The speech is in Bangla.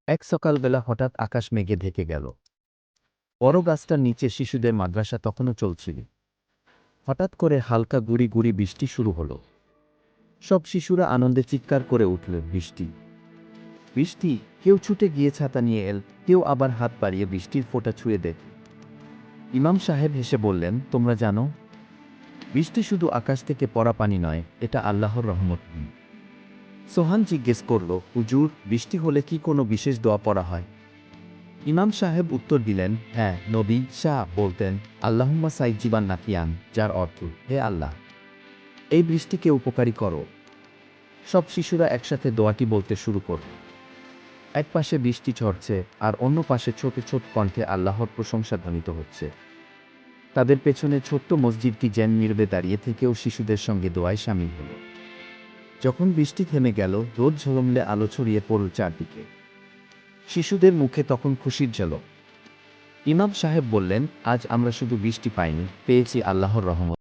এক সকালবেলা হঠাৎ আকাশ মেঘে ঢেকে গেল। বড় গাছটার নিচে শিশুদের মাদ্রাসা তখনও চলছিল। হঠাৎ করে হালকা গুড়ি গুড়ি বৃষ্টি শুরু হলো। সব শিশুরা আনন্দে চিৎকার করে উঠল, বৃষ্টি বৃষ্টি! কেউ ছুটে গিয়ে ছাতা নিয়ে এল, কেউ আবার হাত বাড়িয়ে বৃষ্টির ফোঁটা ছুঁয়ে দেয়। ইমাম সাহেব হেসে বললেন, তোমরা জানো, বৃষ্টি শুধু আকাশ থেকে পড়া পানি নয়, এটা আল্লাহর রহমত। সোহান জিজ্ঞেস করল, হুজুর, বৃষ্টি হলে কি কোনো বিশেষ দোয়া পড়া হয়? ইমাম সাহেব উত্তর দিলেন, হ্যাঁ, নবী শাহ বলতেন, আল্লাহুম্মা সাইজিবান নাকিয়ান, যার অর্থ, হে আল্লাহ, এই বৃষ্টিকে উপকারী করো। সব শিশুরা একসাথে দোয়াটি বলতে শুরু করল। এক পাশে বৃষ্টি ঝরছে, আর অন্য পাশে ছোট ছোট কণ্ঠে আল্লাহর প্রশংসা ধ্বনিত হচ্ছে। তাদের পেছনে ছোট্ট মসজিদটি যেন নীরবে দাঁড়িয়ে থেকেও শিশুদের সঙ্গে দোয়ায় শামিল হল। যখন বৃষ্টি থেমে গেল, রোদ ঝলমলে আলো ছড়িয়ে পড়ল চারদিকে। শিশুদের মুখে তখন খুশির ঝলক। ইমাম সাহেব বললেন, আজ আমরা শুধু বৃষ্টি পাইনি, পেয়েছি আল্লাহর রহমত।